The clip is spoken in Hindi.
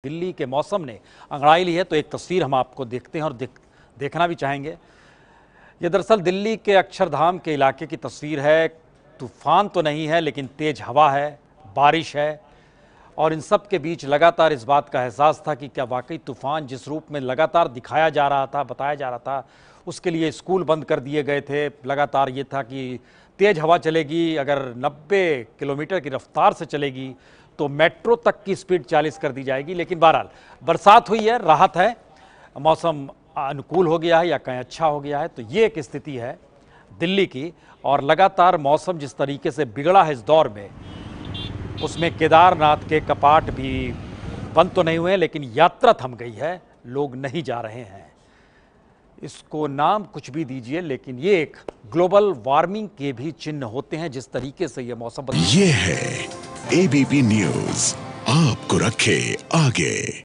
दिल्ली के मौसम ने अंगड़ाई ली है, तो एक तस्वीर हम आपको देखते हैं और देखना भी चाहेंगे। ये दरअसल दिल्ली के अक्षरधाम के इलाके की तस्वीर है। तूफान तो नहीं है, लेकिन तेज हवा है, बारिश है और इन सब के बीच लगातार इस बात का एहसास था कि क्या वाकई तूफान जिस रूप में लगातार दिखाया जा रहा था, बताया जा रहा था, उसके लिए स्कूल बंद कर दिए गए थे। लगातार ये था कि तेज हवा चलेगी, अगर 90 किलोमीटर की रफ्तार से चलेगी तो मेट्रो तक की स्पीड 40 कर दी जाएगी। लेकिन बहरहाल बरसात हुई है, राहत है, मौसम अनुकूल हो गया है या कहीं अच्छा हो गया है। तो ये एक स्थिति है दिल्ली की। और लगातार मौसम जिस तरीके से बिगड़ा है इस दौर में, उसमें केदारनाथ के कपाट भी बंद तो नहीं हुए, लेकिन यात्रा थम गई है, लोग नहीं जा रहे हैं। इसको नाम कुछ भी दीजिए, लेकिन ये एक ग्लोबल वार्मिंग के भी चिन्ह होते हैं जिस तरीके से ये मौसम ये है एबीपी न्यूज, आपको रखे आगे।